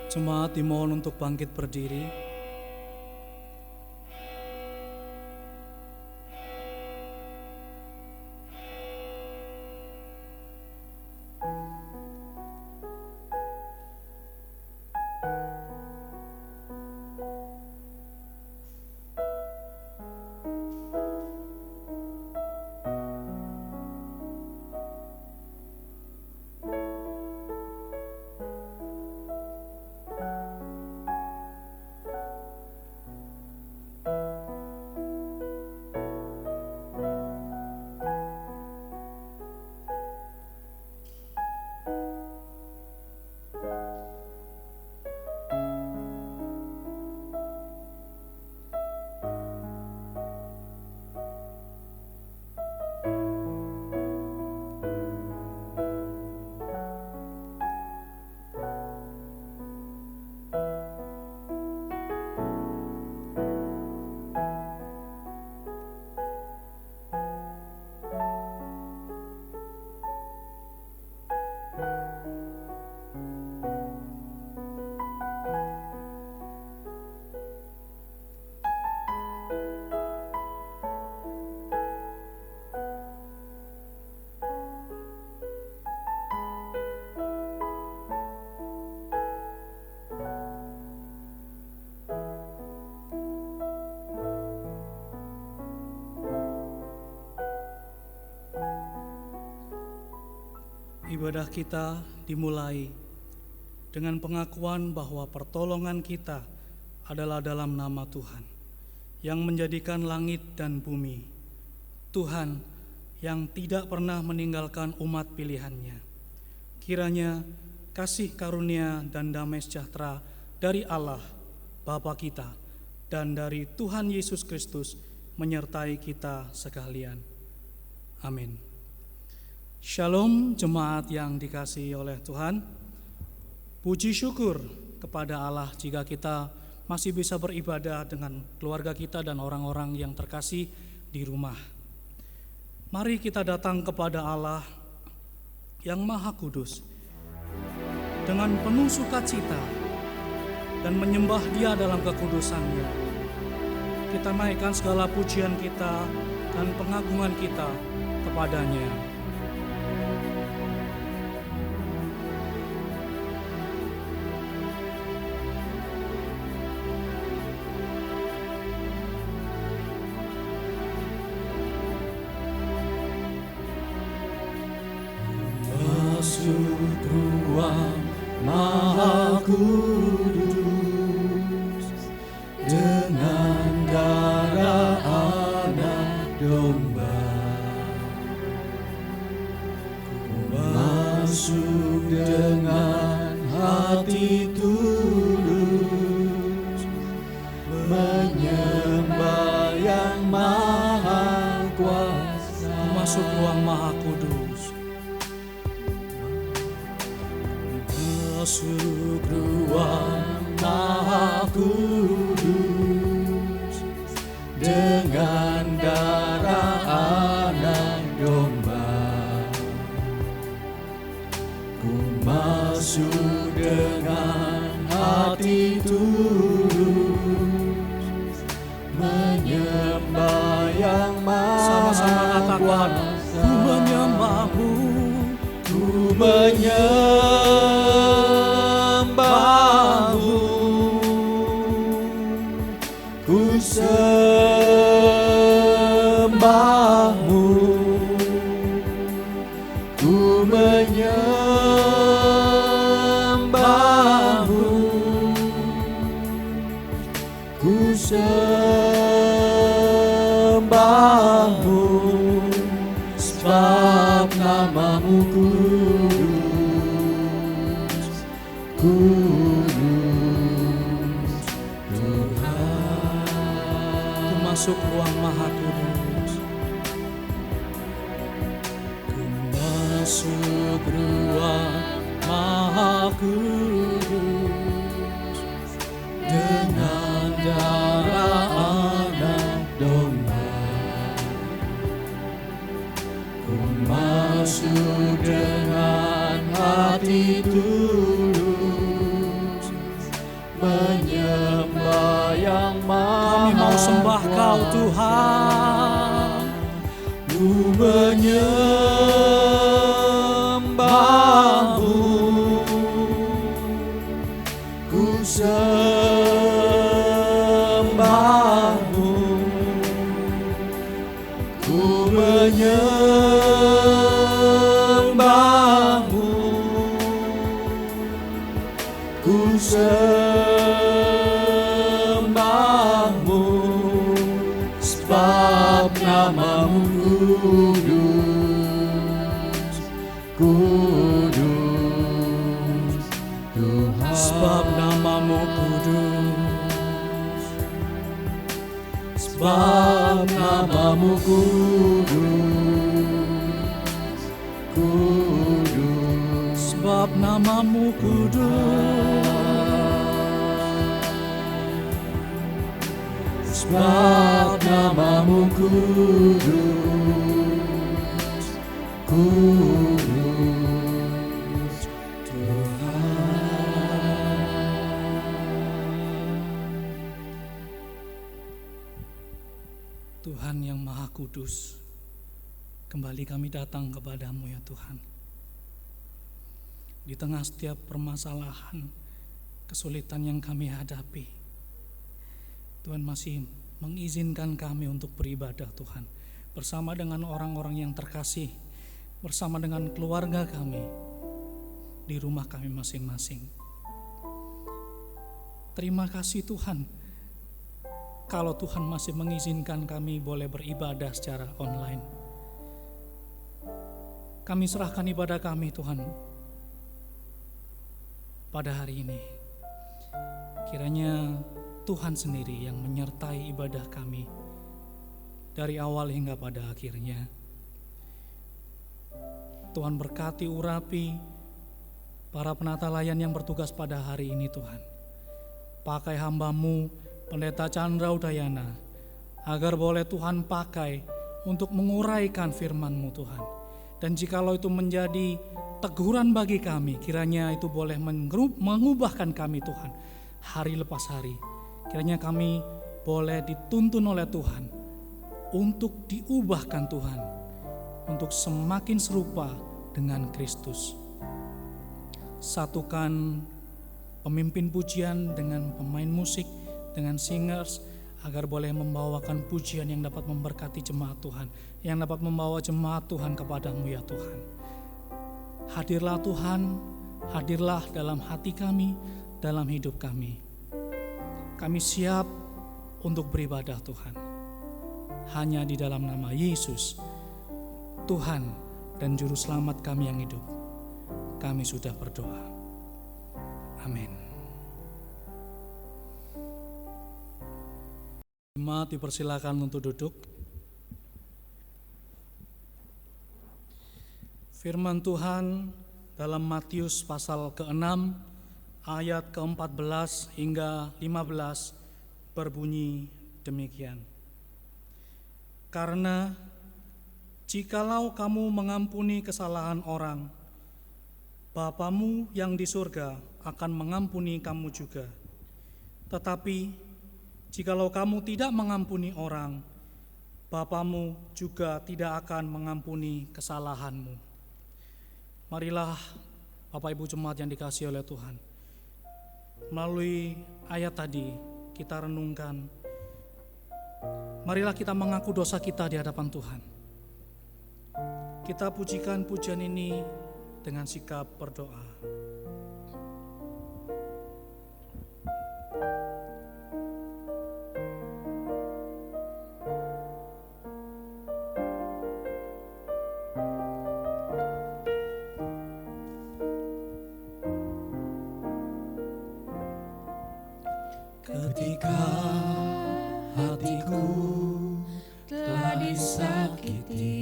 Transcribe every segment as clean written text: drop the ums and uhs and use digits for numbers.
Jemaat dimohon untuk bangkit berdiri. Ibadah kita dimulai dengan pengakuan bahwa pertolongan kita adalah dalam nama Tuhan yang menjadikan langit dan bumi, Tuhan yang tidak pernah meninggalkan umat pilihannya. Kiranya kasih karunia dan damai sejahtera dari Allah Bapa kita dan dari Tuhan Yesus Kristus menyertai kita sekalian. Amin. Shalom jemaat yang dikasihi oleh Tuhan. Puji syukur kepada Allah jika kita masih bisa beribadah dengan keluarga kita dan orang-orang yang terkasih di rumah. Mari kita datang kepada Allah yang Maha Kudus dengan penuh sukacita dan menyembah Dia dalam kekudusannya. Kita naikkan segala pujian kita dan pengagungan kita kepadanya. Ruang Maha Kudus dengan darah anak domba, masuk dengan hati tulus, menyembah yang Maha Kuasa. Masuk ruang Maha Kudus. Masuk ruang Maha Kudus dengan darah anak domba, ku masuk dengan hati tulus, menyembah yang Maha Sama-sama katakan, ku menyembahmu, ku menyembahmu, ku sembahmu, ku menyembahmu, ku sembahmu, sebab namamu kudus, kudus Tuhan. ku masuk ruang Maha Kudus. Ku masuk ruang Maha Kudus dengan darah anak domba, ku masuk dengan hati tulus, menyembah yang Kami mau maha sembah Kau kuasa. Tuhan. Ku menyembahmu, ku sembahmu, ku menyembahmu, ku sembahmu, sebab namamu kudus, kudus, Tuhan. Sebab namamu kudus. Sebab namamu kudus, kudus, Sebab namamu kudus. sebab namamu kudus, kudus, Tuhan yang Maha Kudus, kembali kami datang kepadamu ya Tuhan. Di tengah setiap permasalahan, kesulitan yang kami hadapi, Tuhan masih mengizinkan kami untuk beribadah Tuhan, bersama dengan orang-orang yang terkasih, bersama dengan keluarga kami, di rumah kami masing-masing. Terima kasih Tuhan, kalau Tuhan masih mengizinkan kami boleh beribadah secara online. Kami serahkan ibadah kami Tuhan pada hari ini. Kiranya Tuhan sendiri yang menyertai ibadah kami dari awal hingga pada akhirnya. Tuhan berkati urapi para penata layan yang bertugas pada hari ini Tuhan. Pakai hamba-Mu Pendeta Chandra Udayana, agar boleh Tuhan pakai untuk menguraikan firman-Mu Tuhan. Dan jikalau itu menjadi teguran bagi kami, kiranya itu boleh mengubahkan kami Tuhan, hari lepas hari. Kiranya kami boleh dituntun oleh Tuhan untuk diubahkan Tuhan, untuk semakin serupa dengan Kristus. Satukan pemimpin pujian dengan pemain musik, dengan singers, agar boleh membawakan pujian yang dapat memberkati jemaat Tuhan, yang dapat membawa jemaat Tuhan kepadamu ya Tuhan. Hadirlah Tuhan, hadirlah dalam hati kami, dalam hidup kami. Kami siap untuk beribadah Tuhan. Hanya di dalam nama Yesus, Tuhan dan Juru Selamat kami yang hidup, kami sudah berdoa. Amin. Jemaat dipersilakan untuk duduk. Firman Tuhan dalam Matius pasal ke-6 ayat ke-14 hingga 15 berbunyi demikian. Karena jikalau kamu mengampuni kesalahan orang, Bapamu yang di surga akan mengampuni kamu juga. Tetapi jikalau kamu tidak mengampuni orang, Bapamu juga tidak akan mengampuni kesalahanmu. Marilah Bapak Ibu Jemaat yang dikasihi oleh Tuhan, melalui ayat tadi kita renungkan, marilah kita mengaku dosa kita di hadapan Tuhan. Kita pujikan pujian ini dengan sikap berdoa. Ketika hatiku telah disakiti,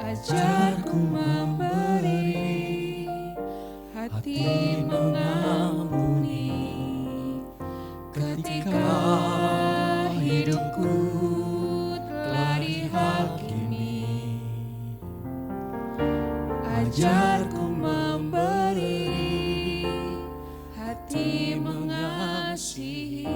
ajarku memberi, hati mengampuni. Ketika hidupku telah dihakimi, ajarku memberi, hati mengasihi.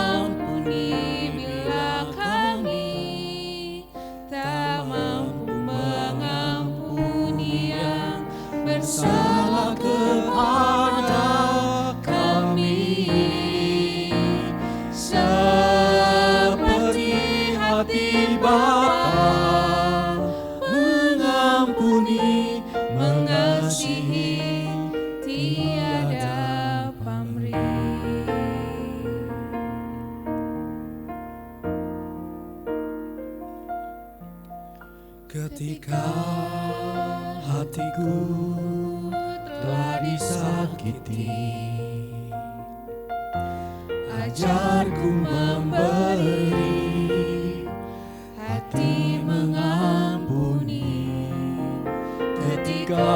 Ampuni bila kami tak mampu mengampuni yang bersalah kepada kami, seperti hati Bapa mengampuni, mengasihi, tiada pamrih. Ketika hatiku telah disakiti, ajarku memberi, hati mengampuni. Ketika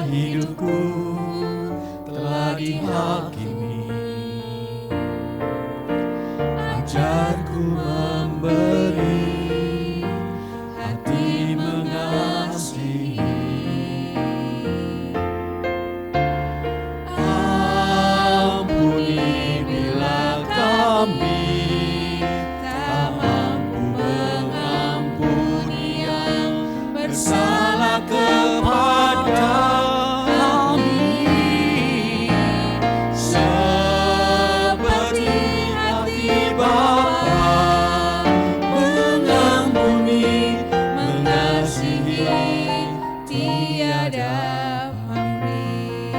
hidupku telah dihakimi, ajarku memberi, hati mengasihi. Ampuni bila kami tak mampu mengampuni yang bersalah kepada kami, seperti hati Bapa mengampuni, mengasihi, tiada pamrih.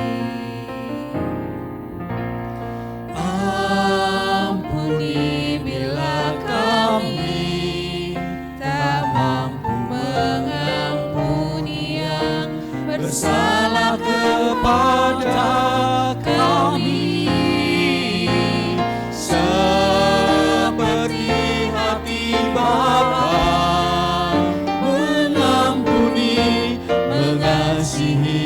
Ampuni bila kami tak mampu mengampuni yang bersalah kepada kami, seperti hati Bapa mengampuni, mengasihi,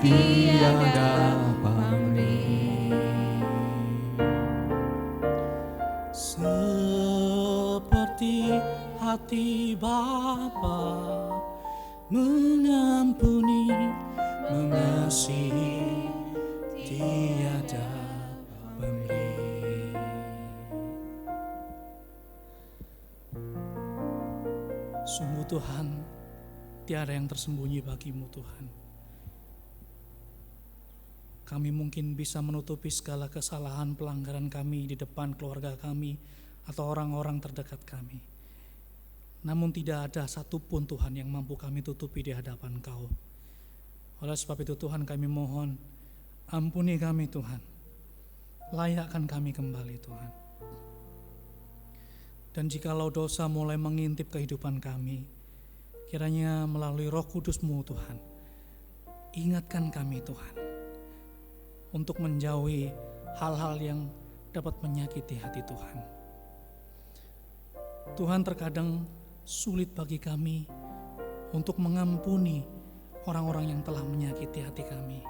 tiada pamrih. Seperti hati Bapa mengampuni, mengasihi, tiada pamrih. Sungguh Tuhan, tiada yang tersembunyi bagimu Tuhan. Kami mungkin bisa menutupi segala kesalahan pelanggaran kami di depan keluarga kami atau orang-orang terdekat kami. Namun tidak ada satupun Tuhan yang mampu kami tutupi di hadapan Kau. Oleh sebab itu Tuhan, kami mohon, ampuni kami Tuhan. Layakkan kami kembali Tuhan. Dan jikalau dosa mulai mengintip kehidupan kami, kiranya melalui Roh Kudus-Mu Tuhan, ingatkan kami Tuhan, untuk menjauhi hal-hal yang dapat menyakiti hati Tuhan. Tuhan, terkadang sulit bagi kami untuk mengampuni orang-orang yang telah menyakiti hati kami.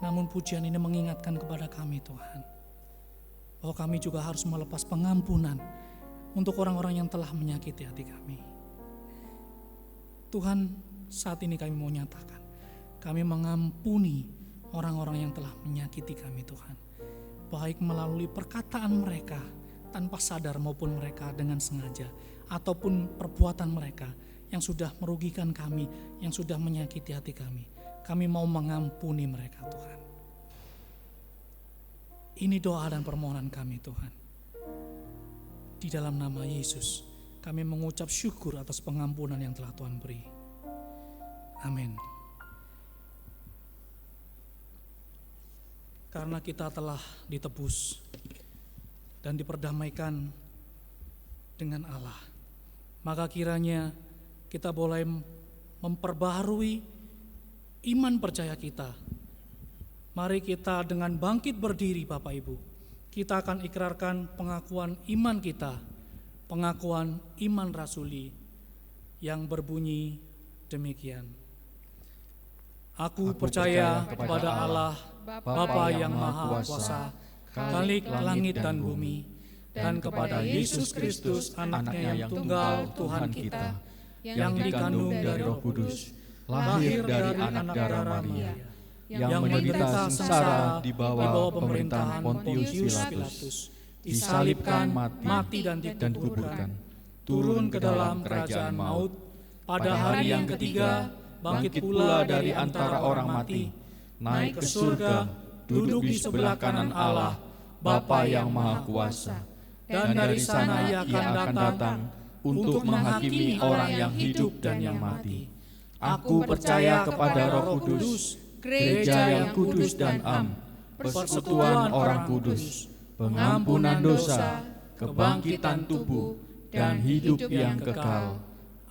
Namun pujian ini mengingatkan kepada kami Tuhan, bahwa kami juga harus melepas pengampunan untuk orang-orang yang telah menyakiti hati kami. Tuhan, saat ini kami mau nyatakan, kami mengampuni orang-orang yang telah menyakiti kami Tuhan, baik melalui perkataan mereka tanpa sadar maupun mereka dengan sengaja, ataupun perbuatan mereka yang sudah merugikan kami, yang sudah menyakiti hati kami. Kami mau mengampuni mereka Tuhan. Ini doa dan permohonan kami Tuhan. Di dalam nama Yesus kami mengucap syukur atas pengampunan yang telah Tuhan beri. Amin. Karena kita telah ditebus dan diperdamaikan dengan Allah, maka kiranya kita boleh memperbaharui iman percaya kita. Mari kita dengan bangkit berdiri Bapak Ibu, kita akan ikrarkan pengakuan iman kita, pengakuan iman rasuli yang berbunyi demikian. Aku percaya kepada Allah, Bapa yang Maha Kuasa, Khalik langit dan bumi, dan kepada Yesus Kristus anaknya yang tunggal Tuhan kita, yang dikandung dari Roh Kudus, lahir dari anak darah Maria, yang menderita sengsara di bawah pemerintahan Pontius Pilatus, disalibkan, mati dan dikuburkan, turun ke dalam kerajaan maut, pada hari yang ketiga bangkit pula dari antara orang mati, naik ke surga, duduk di sebelah kanan Allah, Bapa yang Maha Kuasa, dan dari sana Ia akan datang untuk menghakimi orang yang hidup dan yang mati. Aku percaya kepada Roh Kudus, gereja yang kudus dan am, persekutuan orang kudus, pengampunan dosa, kebangkitan tubuh, dan hidup yang kekal.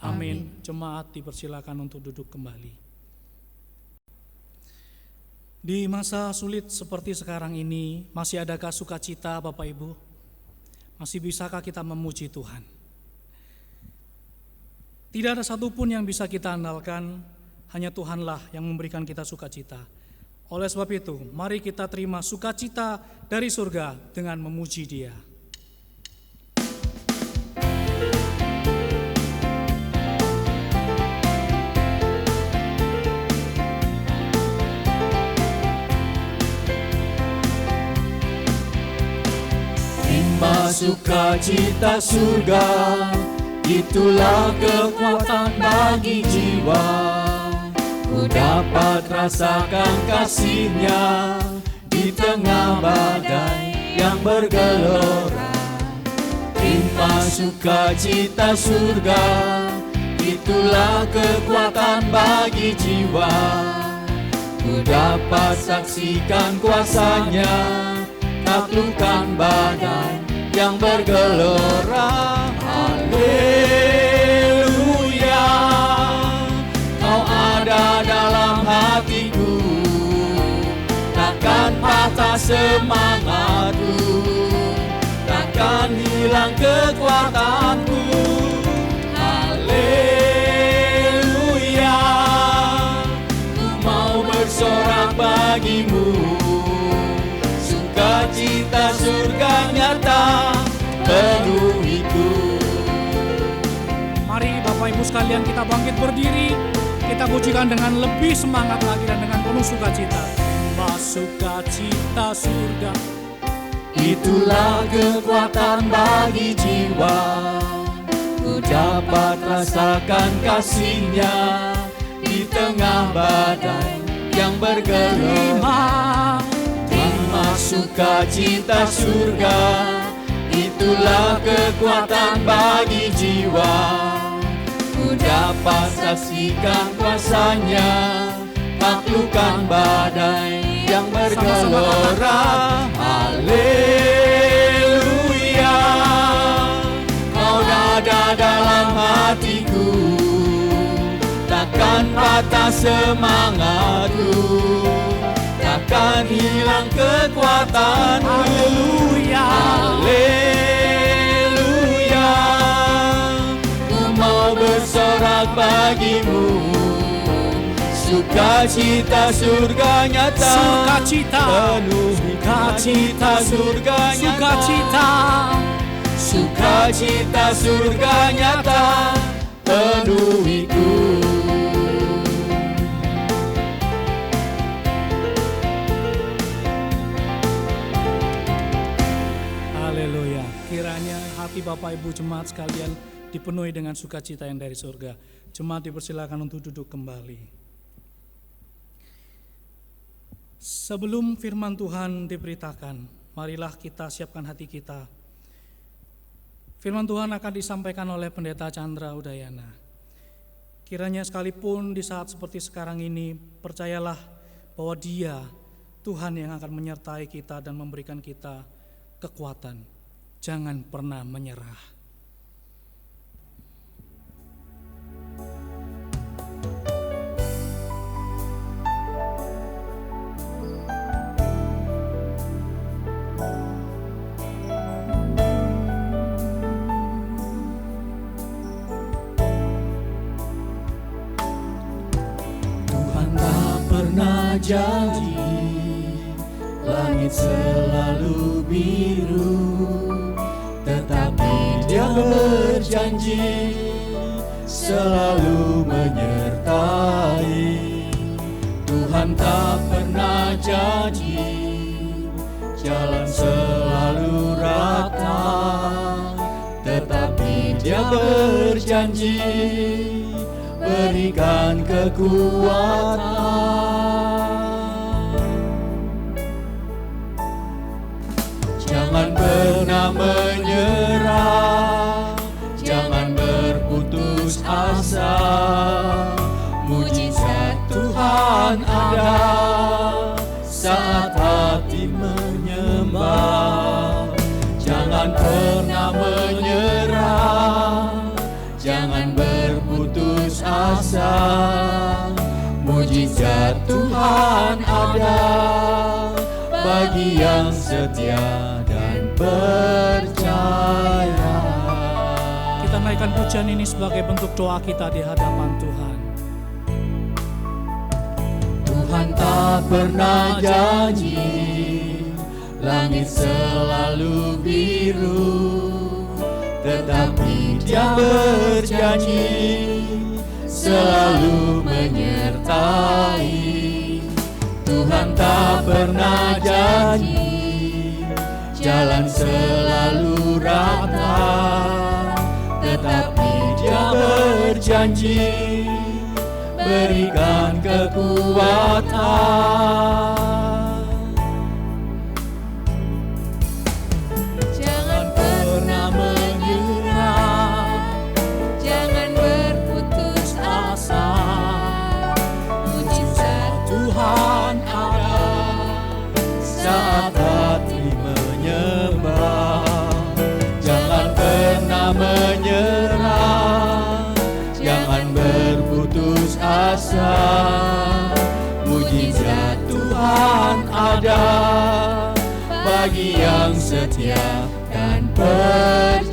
Amin. Jemaat dipersilakan untuk duduk kembali. Di masa sulit seperti sekarang ini, masih adakah sukacita Bapak Ibu? Masih bisakah kita memuji Tuhan? Tidak ada satupun yang bisa kita andalkan, hanya Tuhanlah yang memberikan kita sukacita. Oleh sebab itu, mari kita terima sukacita dari surga dengan memuji Dia. Terima sukacita surga, itulah kekuatan bagi jiwa. Ku dapat rasakan kasih-Nya di tengah badai yang bergelora. Terima sukacita surga, itulah kekuatan bagi jiwa. Ku dapat saksikan kuasa-Nya, taklukkan badai yang bergelora. Haleluya, Kau ada dalam hatiku, takkan patah semangatku, takkan hilang kekuatanku. Haleluya, ku mau bersorak bagimu, sukacita surga nyata penuhiku. Mari Bapak Ibu sekalian kita bangkit berdiri, kita pujikan dengan lebih semangat lagi dan dengan penuh sukacita. Terima sukacita surga, itulah kekuatan bagi jiwa. Ku dapat rasakan kasih-Nya di tengah badai yang bergelora. Terima sukacita surga, itulah kekuatan bagi jiwa. Ku dapat saksikan kuasa-Nya, taklukkan badai yang bergelora. Haleluya, Kau ada dalam hatiku, takkan patah semangatku, takkan hilang kekuatanku. haleluya. Haleluya, ku mau bersorak bagimu, sukacita surga nyata. Sukacita, sukacita surga nyata. sukacita. Sukacita surga nyata penuhiku. Haleluya. Kiranya hati Bapak Ibu jemaat sekalian dipenuhi dengan sukacita yang dari surga. Jemaat dipersilakan untuk duduk kembali. Sebelum firman Tuhan diberitakan, marilah kita siapkan hati kita. Firman Tuhan akan disampaikan oleh Pendeta Chandra Udayana. Kiranya sekalipun di saat seperti sekarang ini, percayalah bahwa Dia, Tuhan yang akan menyertai kita dan memberikan kita kekuatan. Jangan pernah menyerah. Janji langit selalu biru, tetapi Dia berjanji selalu menyertai. Tuhan tak pernah janji jalan selalu rata, tetapi Dia berjanji berikan kekuatan. Jangan pernah menyerah, jangan berputus asa. Mujizat Tuhan ada saat hati menyembah. Jangan pernah menyerah, jangan berputus asa. Mujizat Tuhan ada bagi yang setia dan percaya. Kita naikkan pujian ini sebagai bentuk doa kita di hadapan Tuhan. Tuhan tak pernah janji langit selalu biru, tetapi Dia berjanji selalu menyertai. Tuhan tak pernah janji jalan selalu rata, tetapi Dia berjanji berikan kekuatan. Jangan pernah menyerah, jangan berputus asa. Mujizat Tuhan ada saat hati menyembah. Jangan pernah menyerah, jangan berputus asa. Mujizat Tuhan ada bagi yang setia dan percaya.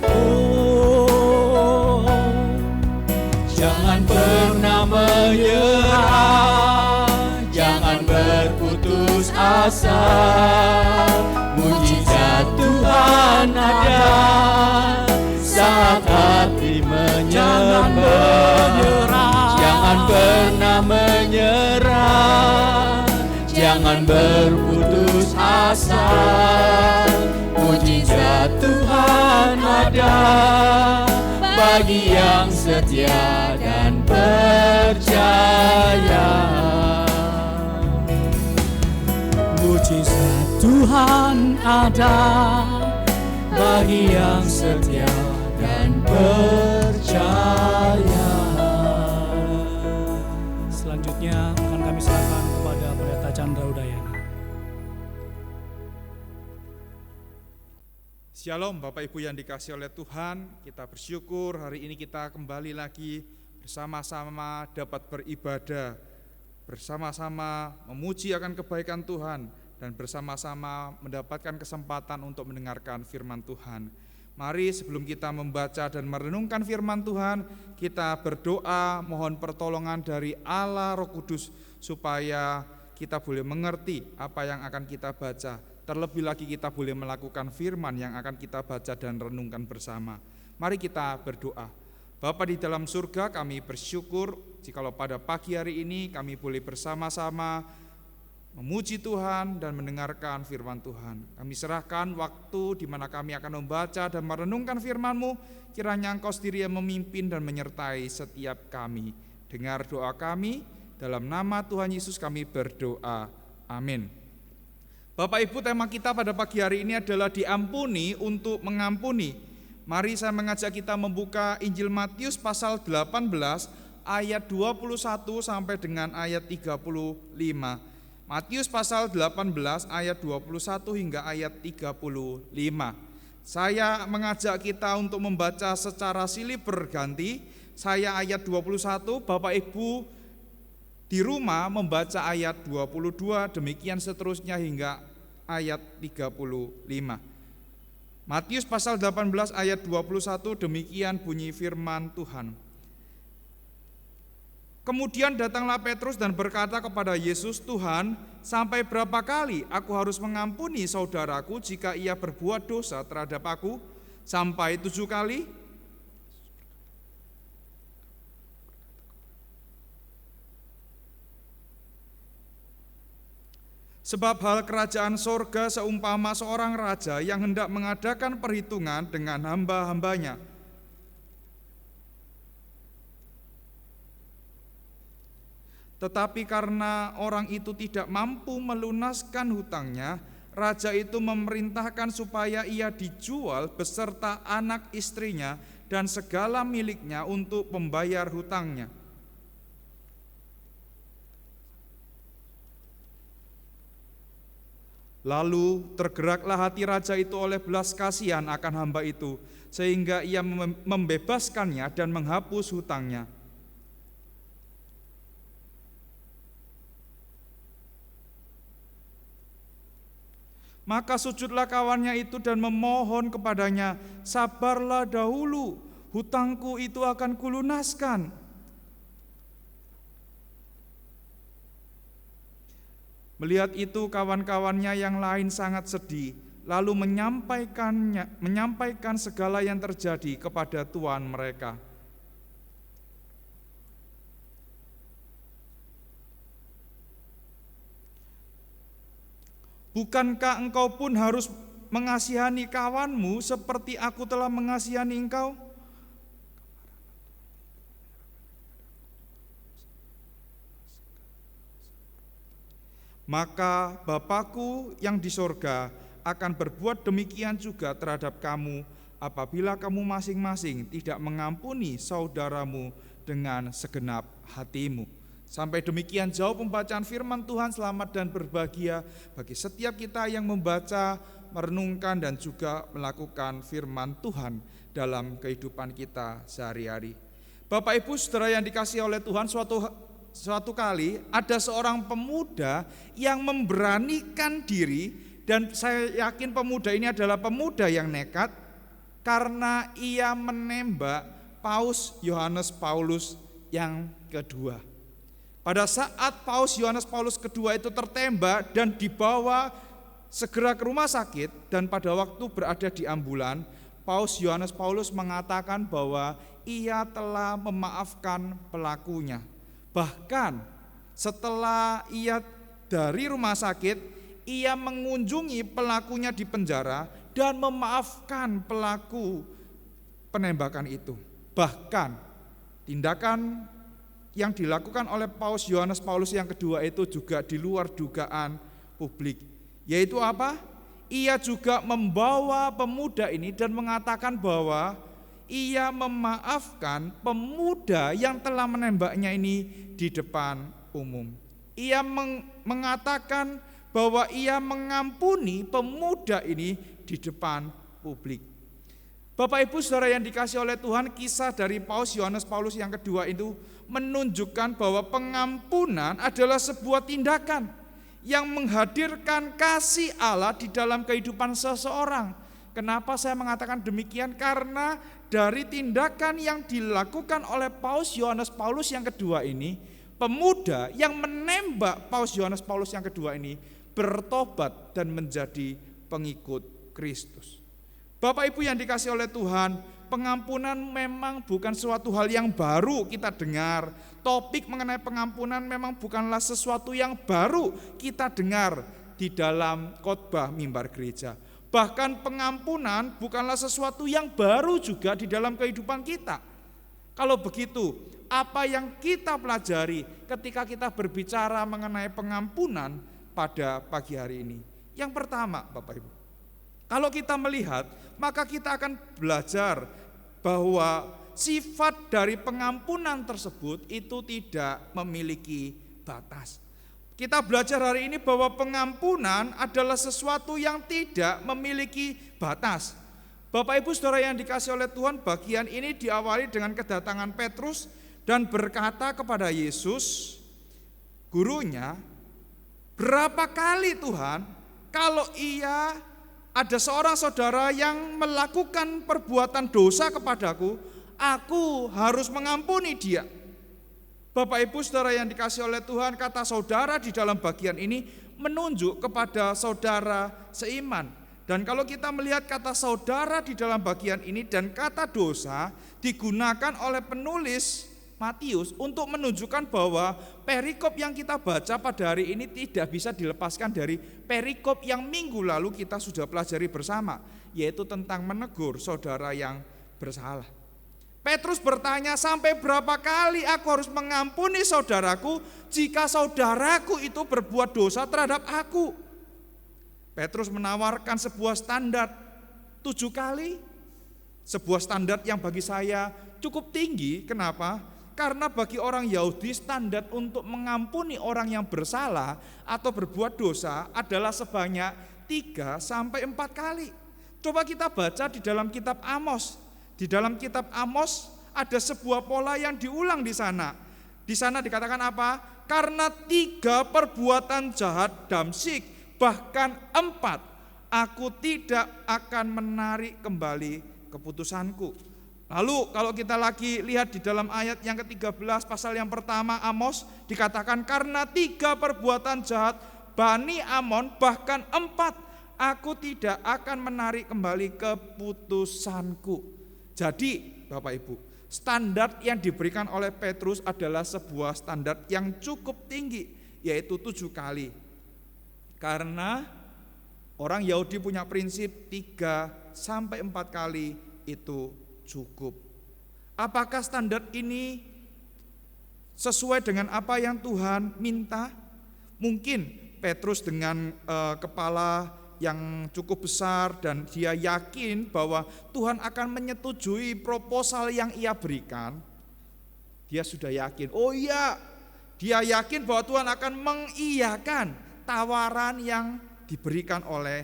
Oh, jangan pernah menyerah, jangan berputus asa. Mujizat Tuhan ada saat hati menyembah. Jangan pernah menyerah, jangan berputus asa. Mujizat Tuhan ada bagi yang setia dan percaya. Mujizat Tuhan ada bagi yang setia dan percaya. Selanjutnya akan kami serahkan kepada Pendeta Chandra Udayana. Shalom Bapak Ibu yang dikasihi oleh Tuhan, kita bersyukur hari ini kita kembali lagi bersama-sama dapat beribadah, bersama-sama memuji akan kebaikan Tuhan, dan bersama-sama mendapatkan kesempatan untuk mendengarkan firman Tuhan. Mari sebelum kita membaca dan merenungkan firman Tuhan, kita berdoa mohon pertolongan dari Allah Roh Kudus supaya kita boleh mengerti apa yang akan kita baca. Terlebih lagi kita boleh melakukan firman yang akan kita baca dan renungkan bersama. Mari kita berdoa. Bapa di dalam surga, kami bersyukur jikalau pada pagi hari ini kami boleh bersama-sama memuji Tuhan dan mendengarkan firman Tuhan. Kami serahkan waktu di mana kami akan membaca dan merenungkan firman-Mu, kiranya Engkau sendiri yang memimpin dan menyertai setiap kami. Dengar doa kami, dalam nama Tuhan Yesus kami berdoa. Amin. Bapak Ibu, tema kita pada pagi hari ini adalah diampuni untuk mengampuni. Mari saya mengajak kita membuka Injil Matius pasal 18 ayat 21 sampai dengan ayat 35. Matius pasal 18 ayat 21 hingga ayat 35. Saya mengajak kita untuk membaca secara silih berganti. Saya ayat 21, Bapak Ibu di rumah membaca ayat 22, demikian seterusnya hingga ayat 35. Matius pasal 18 ayat 21, demikian bunyi firman Tuhan. Kemudian datanglah Petrus dan berkata kepada Yesus, "Tuhan, sampai berapa kali aku harus mengampuni saudaraku jika ia berbuat dosa terhadap aku? Sampai 7 kali?" Sebab hal kerajaan sorga seumpama seorang raja yang hendak mengadakan perhitungan dengan hamba-hambanya. Tetapi karena orang itu tidak mampu melunaskan hutangnya, raja itu memerintahkan supaya ia dijual beserta anak istrinya dan segala miliknya untuk membayar hutangnya. Lalu tergeraklah hati raja itu oleh belas kasihan akan hamba itu, sehingga ia membebaskannya dan menghapus hutangnya. Maka sujudlah kawannya itu dan memohon kepadanya, "Sabarlah dahulu, hutangku itu akan kulunaskan." Melihat itu kawan-kawannya yang lain sangat sedih, lalu menyampaikan segala yang terjadi kepada tuan mereka. "Bukankah engkau pun harus mengasihani kawanmu seperti aku telah mengasihani engkau?" Maka Bapakku yang di sorga akan berbuat demikian juga terhadap kamu apabila kamu masing-masing tidak mengampuni saudaramu dengan segenap hatimu. Sampai demikian jauh pembacaan firman Tuhan. Selamat dan berbahagia bagi setiap kita yang membaca, merenungkan dan juga melakukan firman Tuhan dalam kehidupan kita sehari-hari. Bapak Ibu Saudara yang dikasihi oleh Tuhan, suatu kali ada seorang pemuda yang memberanikan diri, dan saya yakin pemuda ini adalah pemuda yang nekat karena ia menembak Paus Yohanes Paulus yang kedua. Pada saat Paus Yohanes Paulus kedua itu tertembak dan dibawa segera ke rumah sakit, dan pada waktu berada di ambulan, Paus Yohanes Paulus mengatakan bahwa ia telah memaafkan pelakunya. Bahkan setelah ia dari rumah sakit, ia mengunjungi pelakunya di penjara dan memaafkan pelaku penembakan itu. Bahkan tindakan yang dilakukan oleh Paus Yohanes Paulus yang kedua itu juga di luar dugaan publik. Yaitu apa? Ia juga membawa pemuda ini dan mengatakan bahwa ia memaafkan pemuda yang telah menembaknya ini di depan umum. Ia mengatakan bahwa ia mengampuni pemuda ini di depan publik. Bapak Ibu Saudara yang dikasihi oleh Tuhan, kisah dari Paus Yohanes Paulus yang kedua itu menunjukkan bahwa pengampunan adalah sebuah tindakan yang menghadirkan kasih Allah di dalam kehidupan seseorang. Kenapa saya mengatakan demikian? Karena dari tindakan yang dilakukan oleh Paus Yohanes Paulus yang kedua ini, pemuda yang menembak Paus Yohanes Paulus yang kedua ini bertobat dan menjadi pengikut Kristus. Bapak Ibu yang dikasihi oleh Tuhan, pengampunan memang bukan suatu hal yang baru kita dengar. Topik mengenai pengampunan memang bukanlah sesuatu yang baru kita dengar di dalam khotbah mimbar gereja. Bahkan pengampunan bukanlah sesuatu yang baru juga di dalam kehidupan kita. Kalau begitu, apa yang kita pelajari ketika kita berbicara mengenai pengampunan pada pagi hari ini? Yang pertama, Bapak Ibu, kalau kita melihat, maka kita akan belajar bahwa sifat dari pengampunan tersebut itu tidak memiliki batas. Kita belajar hari ini bahwa pengampunan adalah sesuatu yang tidak memiliki batas. Bapak Ibu Saudara yang dikasihi oleh Tuhan, bagian ini diawali dengan kedatangan Petrus dan berkata kepada Yesus, gurunya, "Berapa kali Tuhan kalau ada seorang saudara yang melakukan perbuatan dosa kepadaku, aku harus mengampuni dia?" Bapak Ibu Saudara yang dikasihi oleh Tuhan, kata saudara di dalam bagian ini menunjuk kepada saudara seiman. Dan kalau kita melihat kata saudara di dalam bagian ini dan kata dosa digunakan oleh penulis Matius untuk menunjukkan bahwa perikop yang kita baca pada hari ini tidak bisa dilepaskan dari perikop yang minggu lalu kita sudah pelajari bersama, yaitu tentang menegur saudara yang bersalah. Petrus bertanya, sampai berapa kali aku harus mengampuni saudaraku jika saudaraku itu berbuat dosa terhadap aku? Petrus menawarkan sebuah standar 7 kali. Sebuah standar yang bagi saya cukup tinggi. Kenapa? Karena bagi orang Yahudi standar untuk mengampuni orang yang bersalah atau berbuat dosa adalah sebanyak 3 sampai 4 kali. Coba kita baca di dalam kitab Amos. Di dalam kitab Amos ada sebuah pola yang diulang di sana. Di sana dikatakan apa? Karena 3 perbuatan jahat Damsyik, bahkan 4, aku tidak akan menarik kembali keputusanku. Lalu kalau kita lagi lihat di dalam ayat yang ke-13 pasal yang pertama Amos dikatakan karena 3 perbuatan jahat Bani Amon bahkan 4, aku tidak akan menarik kembali keputusanku. Jadi Bapak Ibu, standar yang diberikan oleh Petrus adalah sebuah standar yang cukup tinggi, yaitu 7 kali. Karena orang Yahudi punya prinsip 3 sampai 4 kali itu cukup. Apakah standar ini sesuai dengan apa yang Tuhan minta? Mungkin Petrus dengan kepala yang cukup besar dan dia yakin bahwa Tuhan akan menyetujui proposal yang ia berikan. Dia sudah yakin, oh iya, dia yakin bahwa Tuhan akan mengiyakan tawaran yang diberikan oleh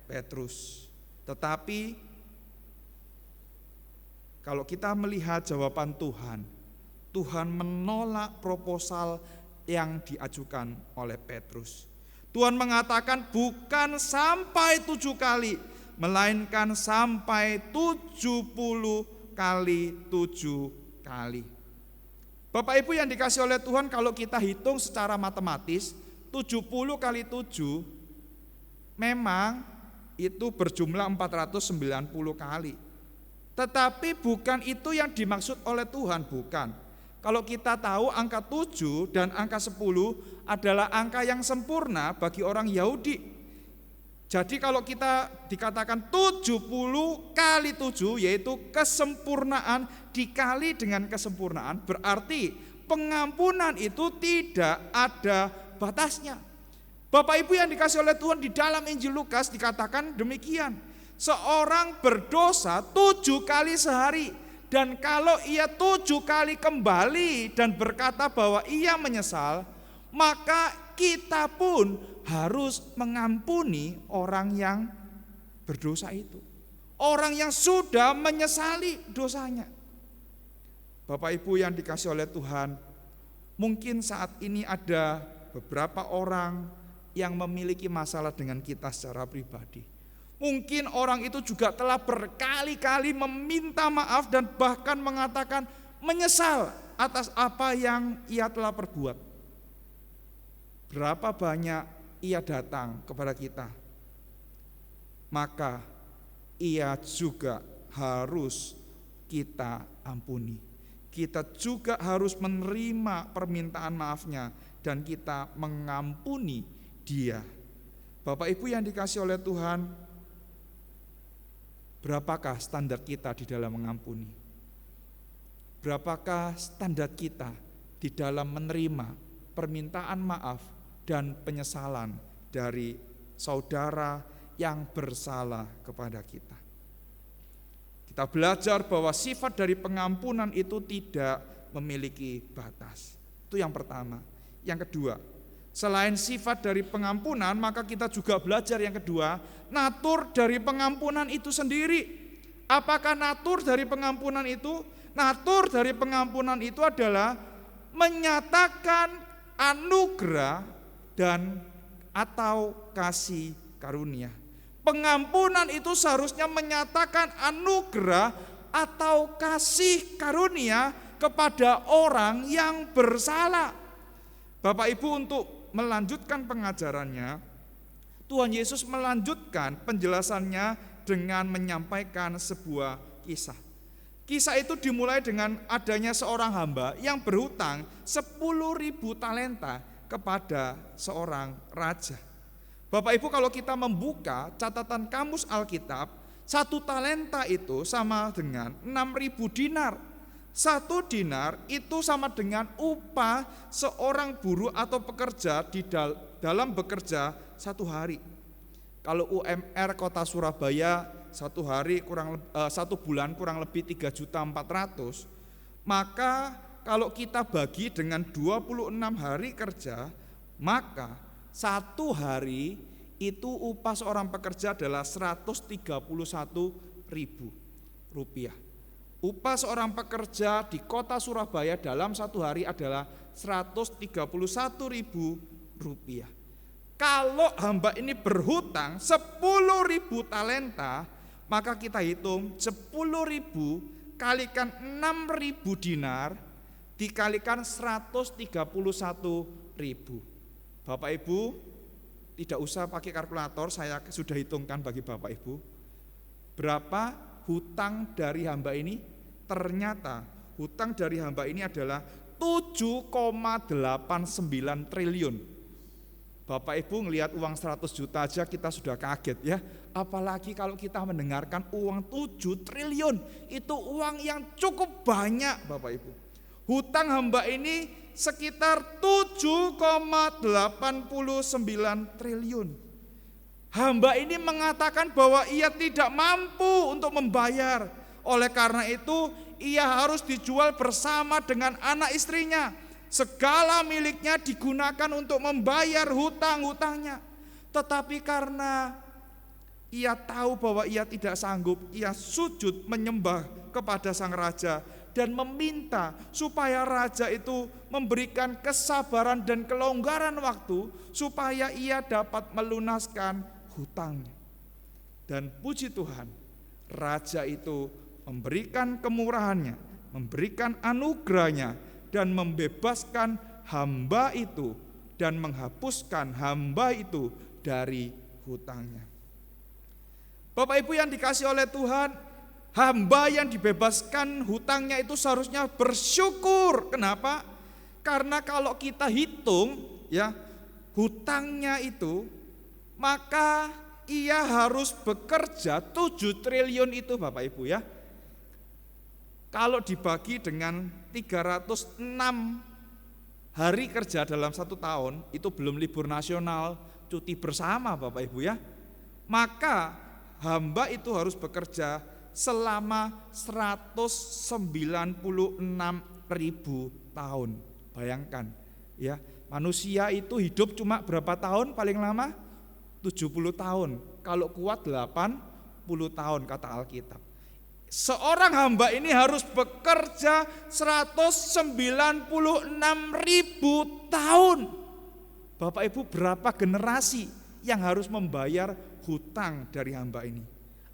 Petrus. Tetapi kalau kita melihat jawaban Tuhan, Tuhan menolak proposal yang diajukan oleh Petrus. Tuhan mengatakan bukan sampai 7 kali, melainkan sampai 70 kali 7 kali. Bapak Ibu yang dikasihi oleh Tuhan, kalau kita hitung secara matematis, 70 kali 7 memang itu berjumlah 490 kali. Tetapi bukan itu yang dimaksud oleh Tuhan, bukan. Kalau kita tahu angka 7 dan angka 10 adalah angka yang sempurna bagi orang Yahudi. Jadi kalau kita dikatakan 70 kali 7 yaitu kesempurnaan dikali dengan kesempurnaan, berarti pengampunan itu tidak ada batasnya. Bapak Ibu yang dikasihi oleh Tuhan, di dalam Injil Lukas dikatakan demikian. Seorang berdosa 7 kali sehari, dan kalau ia 7 kali kembali dan berkata bahwa ia menyesal, maka kita pun harus mengampuni orang yang berdosa itu. Orang yang sudah menyesali dosanya. Bapak Ibu yang dikasihi oleh Tuhan, mungkin saat ini ada beberapa orang yang memiliki masalah dengan kita secara pribadi. Mungkin orang itu juga telah berkali-kali meminta maaf dan bahkan mengatakan menyesal atas apa yang ia telah perbuat. Berapa banyak ia datang kepada kita, maka ia juga harus kita ampuni. Kita juga harus menerima permintaan maafnya dan kita mengampuni dia. Bapak Ibu yang dikasihi oleh Tuhan, berapakah standar kita di dalam mengampuni? Berapakah standar kita di dalam menerima permintaan maaf dan penyesalan dari saudara yang bersalah kepada kita? Kita belajar bahwa sifat dari pengampunan itu tidak memiliki batas. Itu yang pertama. Yang kedua, selain sifat dari pengampunan, maka kita juga belajar yang kedua, natur dari pengampunan itu sendiri. Apakah natur dari pengampunan itu? Natur dari pengampunan itu adalah menyatakan anugerah dan atau kasih karunia. Pengampunan itu seharusnya menyatakan anugerah atau kasih karunia kepada orang yang bersalah. Bapak Ibu, untuk melanjutkan pengajarannya, Tuhan Yesus melanjutkan penjelasannya dengan menyampaikan sebuah kisah. Kisah itu dimulai dengan adanya seorang hamba yang berhutang 10.000 talenta kepada seorang raja. Bapak Ibu, kalau kita membuka catatan kamus Alkitab, 1 talenta itu sama dengan 6.000 dinar. 1 dinar itu sama dengan upah seorang buruh atau pekerja di dalam bekerja 1 hari. Kalau UMR Kota Surabaya 1 bulan kurang lebih 3.400.000, maka kalau kita bagi dengan 26 hari kerja, maka 1 hari itu upah seorang pekerja adalah Rp131.000. Upah seorang pekerja di Kota Surabaya dalam 1 hari adalah Rp131.000. Kalau hamba ini berhutang 10.000 talenta, maka kita hitung 10.000 kalikan 6.000 dinar dikalikan 131.000. Bapak Ibu, tidak usah pakai kalkulator, saya sudah hitungkan bagi Bapak Ibu. Berapa hutang dari hamba ini? Ternyata hutang dari hamba ini adalah 7,89 triliun. Bapak Ibu ngelihat uang 100 juta aja kita sudah kaget ya. Apalagi kalau kita mendengarkan uang 7 triliun. Itu uang yang cukup banyak Bapak Ibu. Hutang hamba ini sekitar 7,89 triliun. Hamba ini mengatakan bahwa ia tidak mampu untuk membayar. Oleh karena itu ia harus dijual bersama dengan anak istrinya. Segala miliknya digunakan untuk membayar hutang-hutangnya. Tetapi karena ia tahu bahwa ia tidak sanggup, ia sujud menyembah kepada sang raja dan meminta supaya raja itu memberikan kesabaran dan kelonggaran waktu supaya ia dapat melunaskan hutangnya. Dan puji Tuhan, raja itu memberikan kemurahannya, memberikan anugerahnya, dan membebaskan hamba itu dan menghapuskan hamba itu dari hutangnya. Bapak Ibu yang dikasihi oleh Tuhan, hamba yang dibebaskan hutangnya itu seharusnya bersyukur. Kenapa? Karena kalau kita hitung ya hutangnya itu, maka ia harus bekerja 7 triliun itu Bapak Ibu ya. Kalau dibagi dengan 306 hari kerja dalam 1 tahun, itu belum libur nasional, cuti bersama Bapak Ibu ya. Maka hamba itu harus bekerja selama 196.000 tahun. Bayangkan ya, manusia itu hidup cuma berapa tahun paling lama? 70 tahun. Kalau kuat 80 tahun kata Alkitab. Seorang hamba ini harus bekerja 196.000 tahun. Bapak Ibu, berapa generasi yang harus membayar hutang dari hamba ini?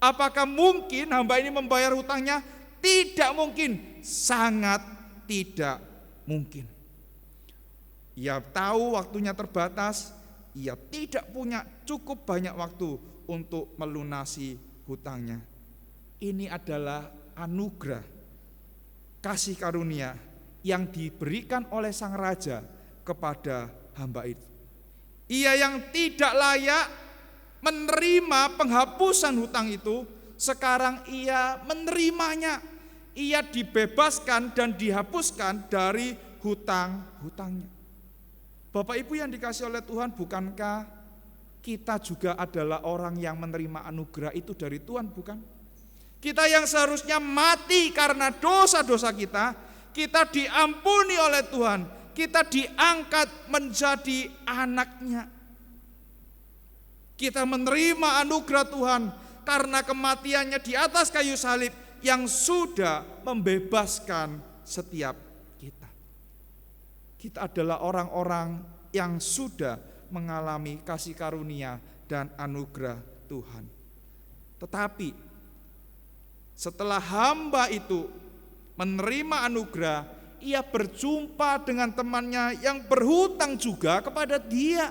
Apakah mungkin hamba ini membayar hutangnya? Tidak mungkin, sangat tidak mungkin. Ia tahu waktunya terbatas, ia tidak punya cukup banyak waktu untuk melunasi hutangnya. Ini adalah anugerah, kasih karunia yang diberikan oleh sang raja kepada hamba itu. Ia yang tidak layak menerima penghapusan hutang itu, sekarang ia menerimanya. Ia dibebaskan dan dihapuskan dari hutang-hutangnya. Bapak Ibu yang dikasihi oleh Tuhan, bukankah kita juga adalah orang yang menerima anugerah itu dari Tuhan, bukan? Kita yang seharusnya mati karena dosa-dosa kita diampuni oleh Tuhan, kita diangkat menjadi anaknya. Kita menerima anugerah Tuhan karena kematiannya di atas kayu salib yang sudah membebaskan setiap kita. Kita adalah orang-orang yang sudah mengalami kasih karunia dan anugerah Tuhan. Tetapi setelah hamba itu menerima anugerah, ia berjumpa dengan temannya yang berhutang juga kepada dia.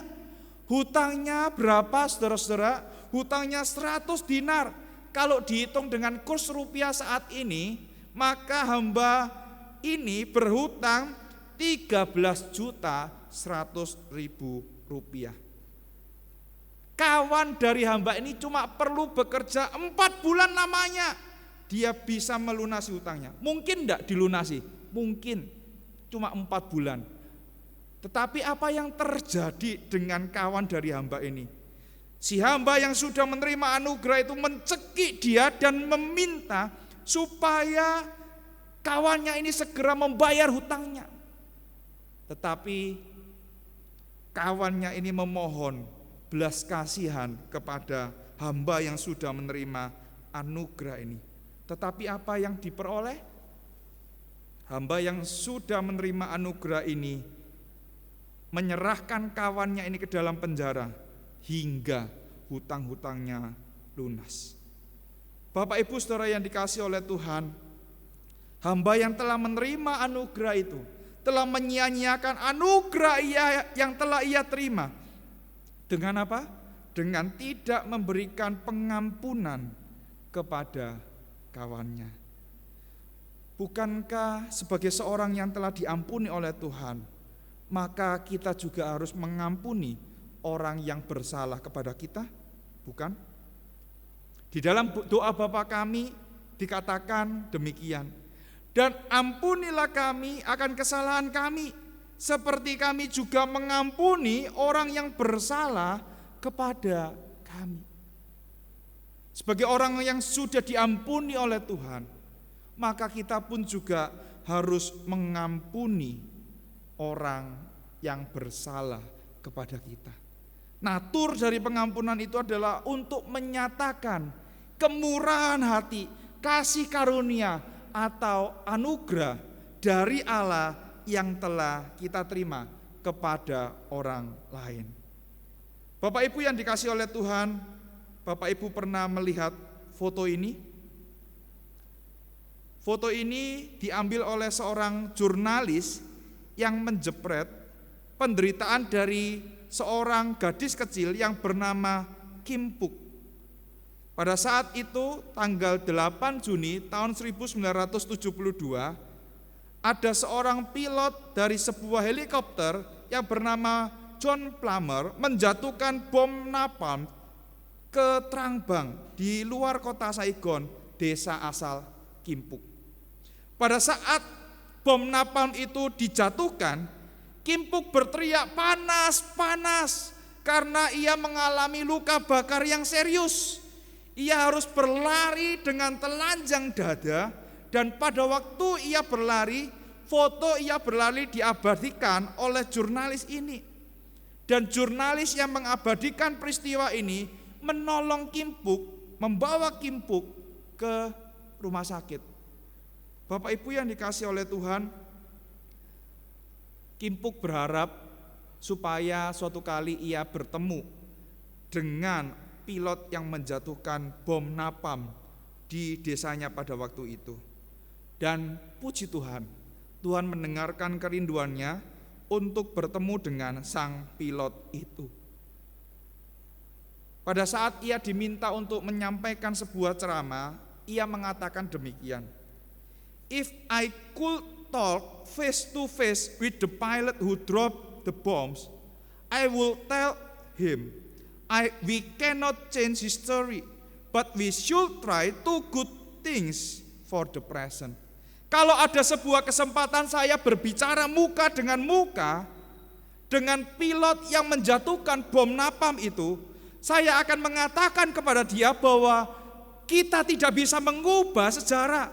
Hutangnya berapa saudara-saudara? Hutangnya 100 dinar. Kalau dihitung dengan kurs rupiah saat ini, maka hamba ini berhutang 13.100.000 rupiah. Kawan dari hamba ini cuma perlu bekerja 4 bulan lamanya, dia bisa melunasi hutangnya. Mungkin enggak dilunasi? Mungkin, cuma 4 bulan. Tetapi apa yang terjadi dengan kawan dari hamba ini? Si hamba yang sudah menerima anugerah itu mencekik dia dan meminta supaya kawannya ini segera membayar hutangnya. Tetapi kawannya ini memohon belas kasihan kepada hamba yang sudah menerima anugerah ini. Tetapi apa yang diperoleh? Hamba yang sudah menerima anugerah ini menyerahkan kawannya ini ke dalam penjara hingga hutang-hutangnya lunas. Bapak Ibu Saudara yang dikasihi oleh Tuhan, hamba yang telah menerima anugerah itu telah menyia-nyiakan anugerah yang telah ia terima. Dengan apa? Dengan tidak memberikan pengampunan kepada kawannya. Bukankah sebagai seorang yang telah diampuni oleh Tuhan, maka kita juga harus mengampuni orang yang bersalah kepada kita? Bukan? Di dalam doa Bapa kami dikatakan demikian. Dan ampunilah kami akan kesalahan kami, seperti kami juga mengampuni orang yang bersalah kepada kami. Sebagai orang yang sudah diampuni oleh Tuhan, maka kita pun juga harus mengampuni orang yang bersalah kepada kita. Natur dari pengampunan itu adalah untuk menyatakan kemurahan hati, kasih karunia atau anugerah dari Allah yang telah kita terima kepada orang lain. Bapak Ibu yang dikasihi oleh Tuhan, Bapak Ibu pernah melihat foto ini? Foto ini diambil oleh seorang jurnalis yang menjepret penderitaan dari seorang gadis kecil yang bernama Kim Puk. Pada saat itu tanggal 8 Juni tahun 1972, ada seorang pilot dari sebuah helikopter yang bernama John Plummer menjatuhkan bom napalm ke Trangbang di luar kota Saigon, desa asal Kim Puk. Pada saat bom napalm itu dijatuhkan, Kim Puk berteriak panas, panas, karena ia mengalami luka bakar yang serius. Ia harus berlari dengan telanjang dada, dan pada waktu ia berlari, foto ia berlari diabadikan oleh jurnalis ini. Dan jurnalis yang mengabadikan peristiwa ini menolong Kim Puk, membawa Kim Puk ke rumah sakit. Bapak Ibu yang dikasihi oleh Tuhan, Kim Puk berharap supaya suatu kali ia bertemu dengan pilot yang menjatuhkan bom napalm di desanya pada waktu itu. Dan puji Tuhan, Tuhan mendengarkan kerinduannya untuk bertemu dengan sang pilot itu. Pada saat ia diminta untuk menyampaikan sebuah ceramah, ia mengatakan demikian. If I could talk face to face with the pilot who dropped the bombs, I will tell him, we cannot change history, but we should try to good things for the present. Kalau ada sebuah kesempatan saya berbicara muka dengan muka dengan pilot yang menjatuhkan bom napalm itu, saya akan mengatakan kepada dia bahwa kita tidak bisa mengubah sejarah,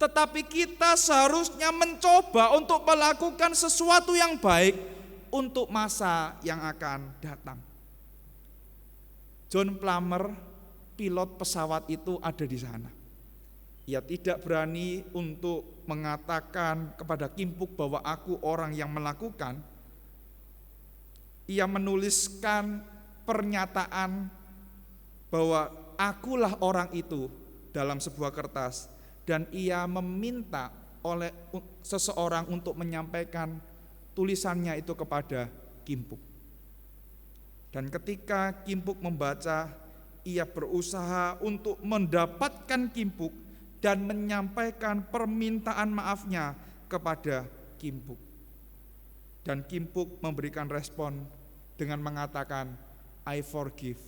tetapi kita seharusnya mencoba untuk melakukan sesuatu yang baik untuk masa yang akan datang. John Plummer, pilot pesawat itu ada di sana. Ia tidak berani untuk mengatakan kepada Kim Puk bahwa aku orang yang melakukan. Ia menuliskan pernyataan bahwa akulah orang itu dalam sebuah kertas, dan ia meminta oleh seseorang untuk menyampaikan tulisannya itu kepada Kim-puk. Dan ketika Kim-puk membaca, ia berusaha untuk mendapatkan Kim-puk dan menyampaikan permintaan maafnya kepada Kim-puk. Dan Kim-puk memberikan respon dengan mengatakan, I forgive.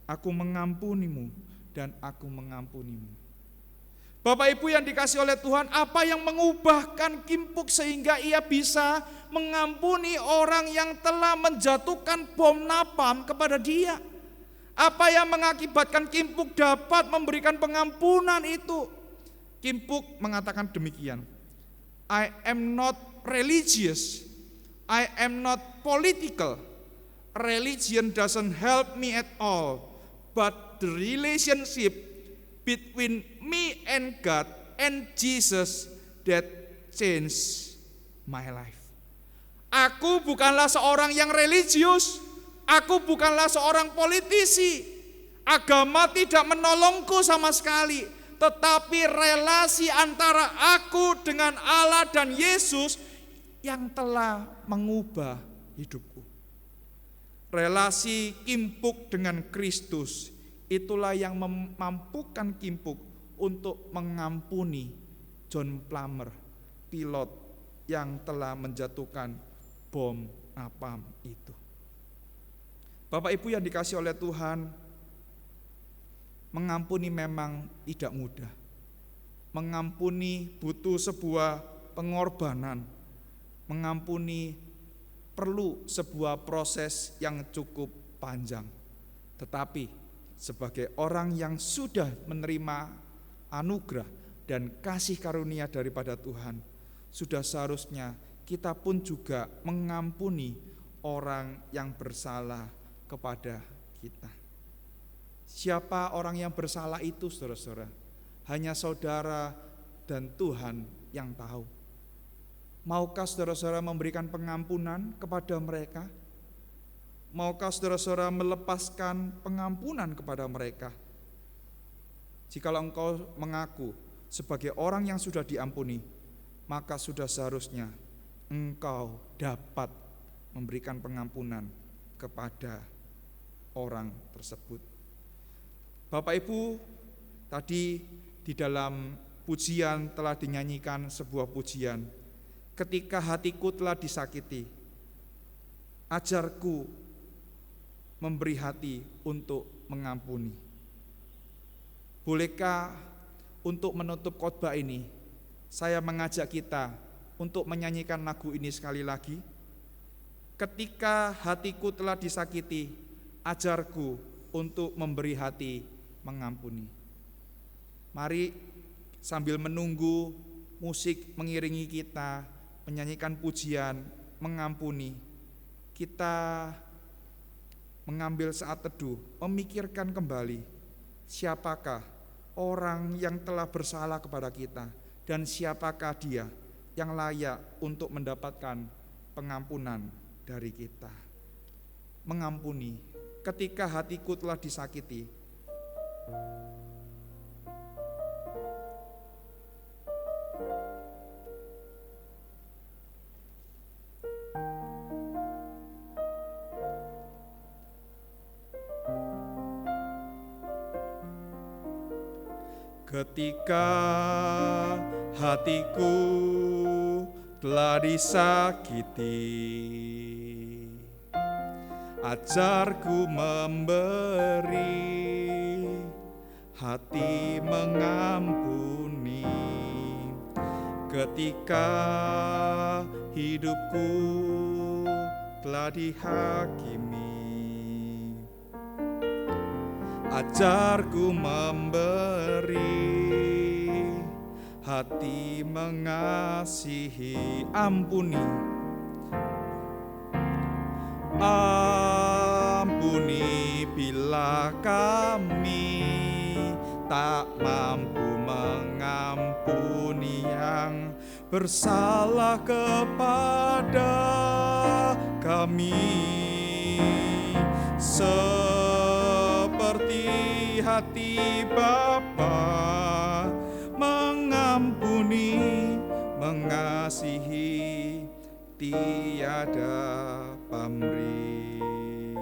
Aku mengampunimu dan aku mengampunimu. Bapak Ibu yang dikasihi oleh Tuhan, apa yang mengubahkan Kim-puk sehingga ia bisa mengampuni orang yang telah menjatuhkan bom napalm kepada dia? Apa yang mengakibatkan Kim-puk dapat memberikan pengampunan itu? Kim-puk mengatakan demikian, I am not religious, I am not political. Religion doesn't help me at all, but the relationship between me and God and Jesus that changed my life. Aku bukanlah seorang yang religius, aku bukanlah seorang politisi. Agama tidak menolongku sama sekali, tetapi relasi antara aku dengan Allah dan Yesus yang telah mengubah hidupku. Relasi Kim-puk dengan Kristus itulah yang memampukan Kim-puk untuk mengampuni John Plummer, pilot yang telah menjatuhkan bom napalm itu. Bapak Ibu yang dikasihi oleh Tuhan, mengampuni memang tidak mudah. Mengampuni butuh sebuah pengorbanan. Mengampuni perlu sebuah proses yang cukup panjang. Tetapi sebagai orang yang sudah menerima anugerah dan kasih karunia daripada Tuhan, sudah seharusnya kita pun juga mengampuni orang yang bersalah kepada kita. Siapa orang yang bersalah itu, saudara-saudara? Hanya saudara dan Tuhan yang tahu. Maukah saudara-saudara memberikan pengampunan kepada mereka? Maukah saudara-saudara melepaskan pengampunan kepada mereka? Jikalau engkau mengaku sebagai orang yang sudah diampuni, maka sudah seharusnya engkau dapat memberikan pengampunan kepada orang tersebut. Bapak Ibu, tadi di dalam pujian telah dinyanyikan sebuah pujian. Ketika hatiku telah disakiti, ajarku memberi hati untuk mengampuni. Bolehkah untuk menutup khotbah ini, saya mengajak kita untuk menyanyikan lagu ini sekali lagi. Ketika hatiku telah disakiti, ajarku untuk memberi hati mengampuni. Mari sambil menunggu musik mengiringi kita, menyanyikan pujian, mengampuni, kita mengambil saat teduh, memikirkan kembali siapakah orang yang telah bersalah kepada kita dan siapakah dia yang layak untuk mendapatkan pengampunan dari kita. Mengampuni ketika hatiku telah disakiti. Ketika hatiku telah disakiti, ajarku memberi hati mengampuni. Ketika hidupku telah dihakimi, ajarku memberi hati mengasihi. Ampuni, ampuni bila kami tak mampu mengampuni yang bersalah kepada kami, seperti hati Bapa mengampuni, mengasihi, tiada pamrih.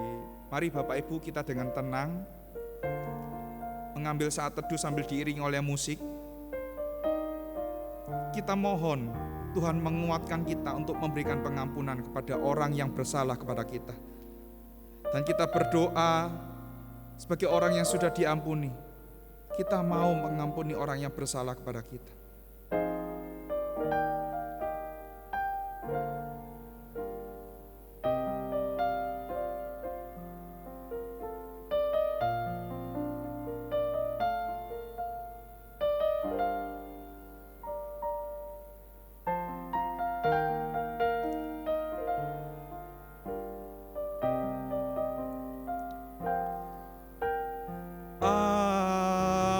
Mari Bapak Ibu kita dengan tenang mengambil saat teduh sambil diiringi oleh musik. Kita mohon Tuhan menguatkan kita untuk memberikan pengampunan kepada orang yang bersalah kepada kita. Dan kita berdoa sebagai orang yang sudah diampuni. Kita mau mengampuni orang yang bersalah kepada kita.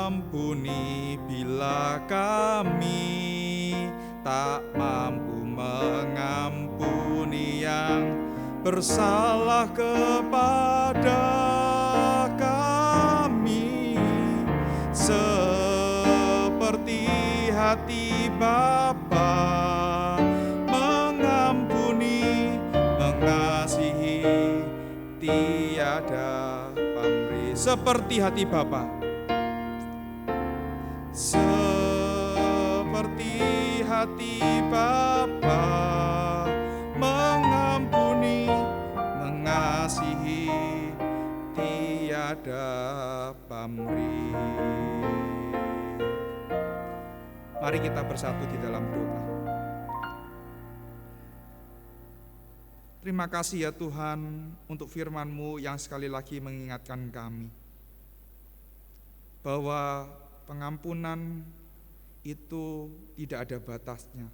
Ampuni bila kami tak mampu mengampuni yang bersalah kepada kami, seperti hati Bapa mengampuni, mengasihi, tiada pamrih. Seperti hati Bapa, seperti hati Bapa mengampuni, mengasihi, tiada pamrih. Mari kita bersatu di dalam doa. Terima kasih ya Tuhan untuk firman-Mu yang sekali lagi mengingatkan kami bahwa pengampunan itu tidak ada batasnya.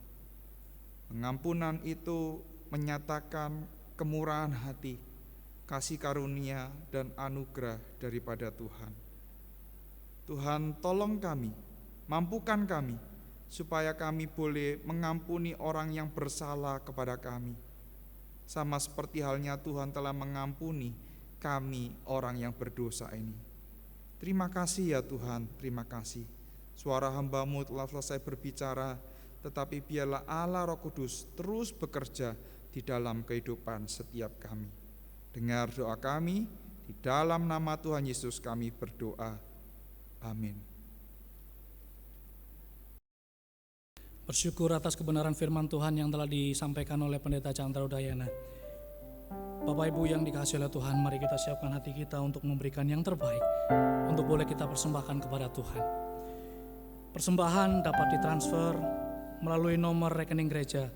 Pengampunan itu menyatakan kemurahan hati, kasih karunia dan anugerah daripada Tuhan. Tuhan, tolong kami, mampukan kami, supaya kami boleh mengampuni orang yang bersalah kepada kami. Sama seperti halnya Tuhan telah mengampuni kami orang yang berdosa ini. Terima kasih ya Tuhan, terima kasih. Suara hamba-Mu telah selesai berbicara, tetapi biarlah Allah Roh Kudus terus bekerja di dalam kehidupan setiap kami. Dengar doa kami, di dalam nama Tuhan Yesus kami berdoa. Amin. Bersyukur atas kebenaran firman Tuhan yang telah disampaikan oleh Pendeta Chandra Udayana. Bapak Ibu yang dikasihi oleh Tuhan, mari kita siapkan hati kita untuk memberikan yang terbaik, untuk boleh kita persembahkan kepada Tuhan. Persembahan dapat ditransfer melalui nomor rekening gereja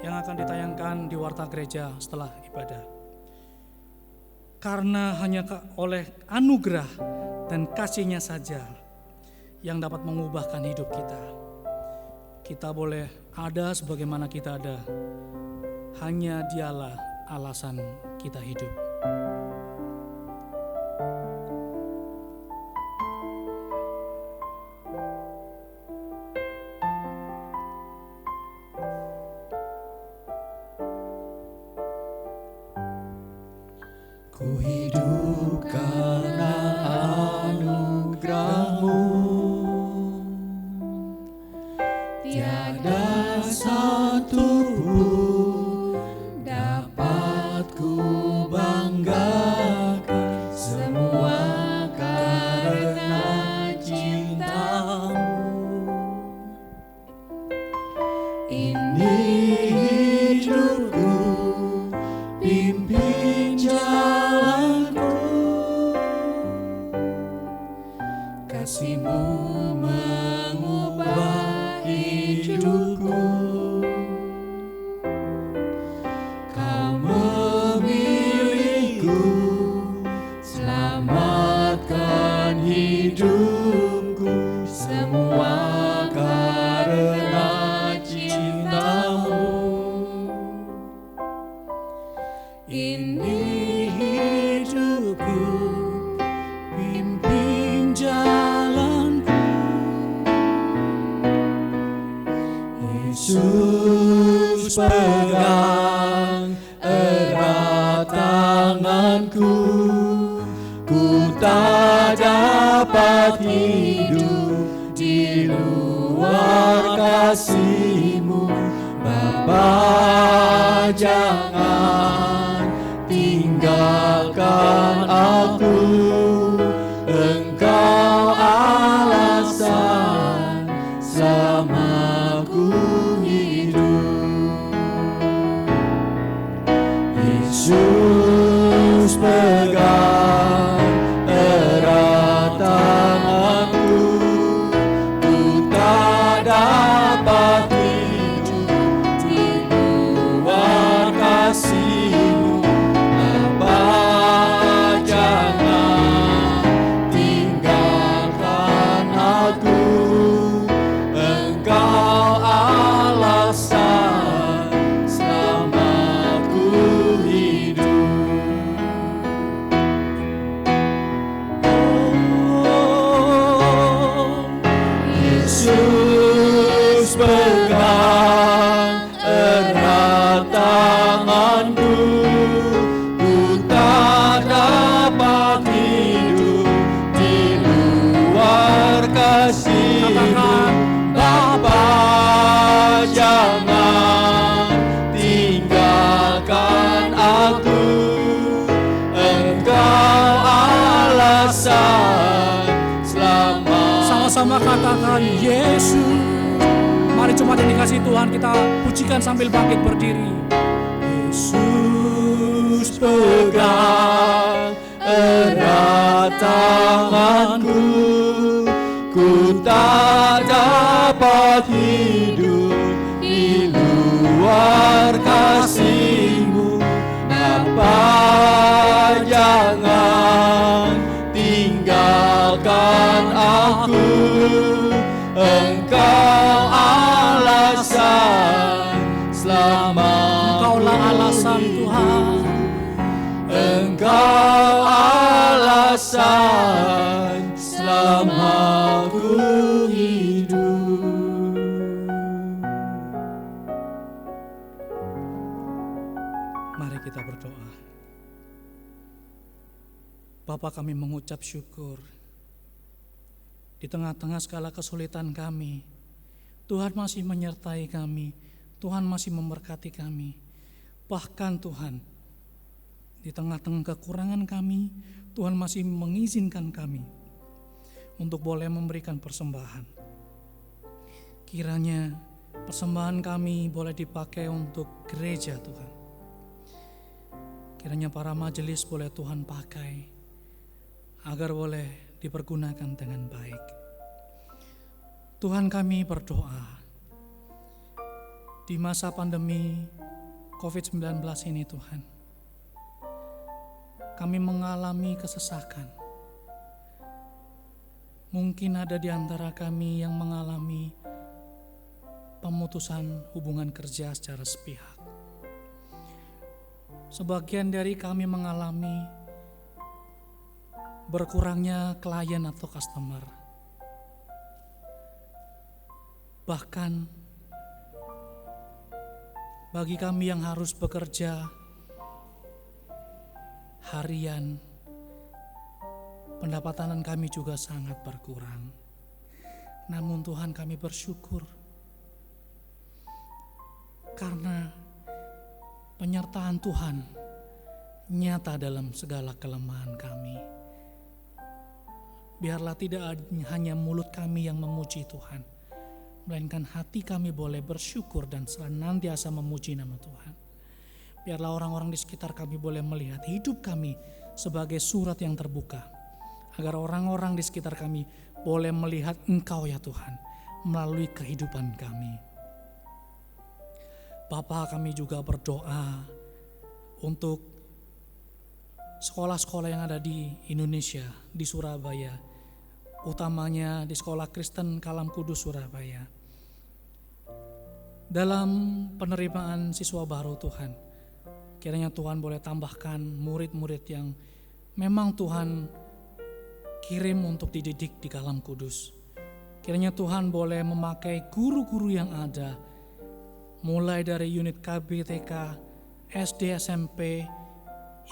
yang akan ditayangkan di warta gereja setelah ibadah. Karena hanya oleh anugerah dan kasih-Nya saja yang dapat mengubahkan hidup kita. Kita boleh ada sebagaimana kita ada. Hanya Dialah alasan kita hidup. Ku hidup karena anugerah-Mu, tiada satu pun dapat ku banggakan, semua karena cinta-Mu. Ini hidupku, pimpin jalanku, kasih-Mu mengubah hidupku. Kau memilihku, selamatkan hidupku, semua karena cinta-Mu. Ini hidupku, pimpin jalanku, Yesus pegang erat tanganku, ku tak dapat hidup di luar kasih-Mu, Bapa, jangan tinggalkan aku. Engkau alasan selama ku hidup. Yesus, pegang erat tanganku, ku tak dapat hidup di luar kasih-Mu. Bapa, jangan tinggalkan aku. Engkau alasan selama ku hidup. Oh, Yesus, pegang erat tanganku, ku tak dapat hidup di luar kasih-Mu. Bapa, jangan tinggalkan aku. Engkau alasan selama. Sama-sama katakan Yesus. Mari jemaat yang dikasihi Tuhan, kita pujikan sambil bangkit berdiri. Yesus, pegang erat tanganku, ku tak dapat hidup di luar kasih-Mu. Bapa, jangan tinggalkan aku. Engkau alasan selama. Engkaulah alasan Tuhan. Engkau alasan selama ku hidup. Mari kita berdoa. Bapa, kami mengucap syukur di tengah-tengah segala kesulitan kami. Tuhan masih menyertai kami, Tuhan masih memberkati kami. Bahkan Tuhan, di tengah-tengah kekurangan kami, Tuhan masih mengizinkan kami untuk boleh memberikan persembahan. Kiranya persembahan kami boleh dipakai untuk gereja Tuhan. Kiranya para majelis boleh Tuhan pakai agar boleh dipergunakan dengan baik. Tuhan, kami berdoa di masa pandemi COVID-19 ini Tuhan, kami mengalami kesesakan. Mungkin ada di antara kami yang mengalami pemutusan hubungan kerja secara sepihak. Sebagian dari kami mengalami berkurangnya klien atau customer. Bahkan bagi kami yang harus bekerja harian, pendapatan kami juga sangat berkurang. Namun Tuhan, kami bersyukur karena penyertaan Tuhan nyata dalam segala kelemahan kami. Biarlah tidak hanya mulut kami yang memuji Tuhan, melainkan hati kami boleh bersyukur dan senantiasa memuji nama Tuhan. Biarlah orang-orang di sekitar kami boleh melihat hidup kami sebagai surat yang terbuka, agar orang-orang di sekitar kami boleh melihat Engkau ya Tuhan, melalui kehidupan kami. Bapa, kami juga berdoa untuk sekolah-sekolah yang ada di Indonesia, di Surabaya, utamanya di Sekolah Kristen Kalam Kudus Surabaya. Dalam penerimaan siswa baru Tuhan, kiranya Tuhan boleh tambahkan murid-murid yang memang Tuhan kirim untuk dididik di Kalam Kudus. Kiranya Tuhan boleh memakai guru-guru yang ada, mulai dari unit KB, TK, SD, SMP,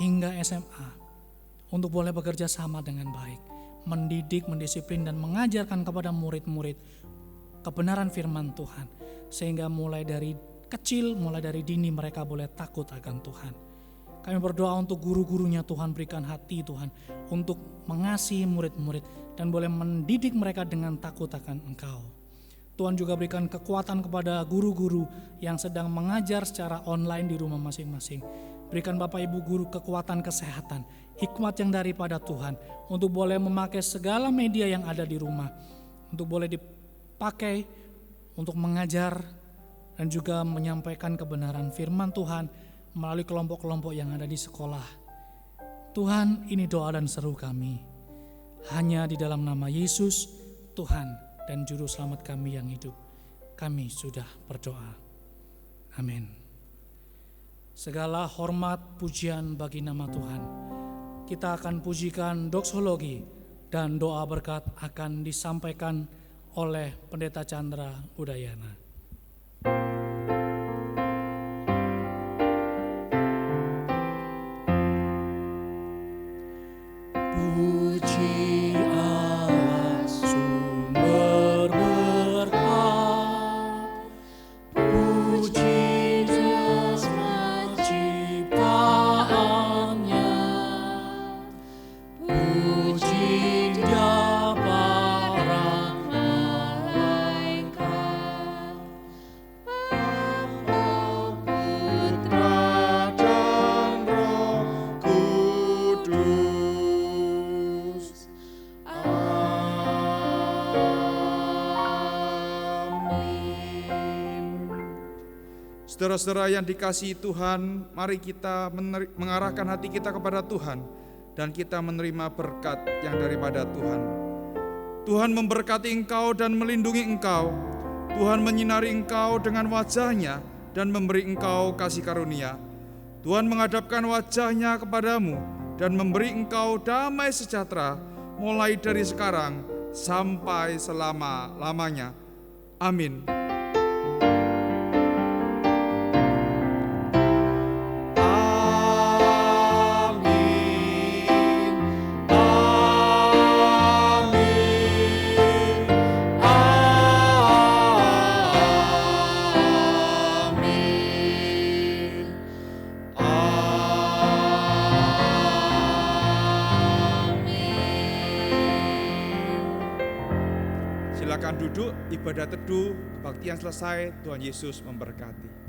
hingga SMA, untuk boleh bekerja sama dengan baik, mendidik, mendisiplin, dan mengajarkan kepada murid-murid kebenaran firman Tuhan, sehingga mulai dari kecil, mulai dari dini mereka boleh takut akan Tuhan. Kami berdoa untuk guru-gurunya, Tuhan berikan hati Tuhan untuk mengasihi murid-murid dan boleh mendidik mereka dengan takut akan Engkau. Tuhan juga berikan kekuatan kepada guru-guru yang sedang mengajar secara online di rumah masing-masing. Berikan Bapak Ibu guru kekuatan kesehatan, hikmat yang daripada Tuhan untuk boleh memakai segala media yang ada di rumah, untuk boleh dipakai untuk mengajar dan juga menyampaikan kebenaran firman Tuhan melalui kelompok-kelompok yang ada di sekolah. Tuhan, ini doa dan seru kami. Hanya di dalam nama Yesus, Tuhan dan Juru Selamat kami yang hidup, kami sudah berdoa. Amin. Segala hormat pujian bagi nama Tuhan. Kita akan pujikan doksologi dan doa berkat akan disampaikan oleh Pendeta Chandra Udayana. Puji Allah sumber berkat, puji Dia ciptaannya, puji Dia para malaikat, Bapa, Putra dan Roh Kudus. Saudara-saudara yang dikasihi Tuhan, mari kita mengarahkan hati kita kepada Tuhan dan kita menerima berkat yang daripada Tuhan. Tuhan memberkati engkau dan melindungi engkau. Tuhan menyinari engkau dengan wajah-Nya dan memberi engkau kasih karunia. Tuhan menghadapkan wajah-Nya kepadamu dan memberi engkau damai sejahtera mulai dari sekarang sampai selama-lamanya. Amin. Silakan duduk, ibadah teduh, kebaktian selesai, Tuhan Yesus memberkati.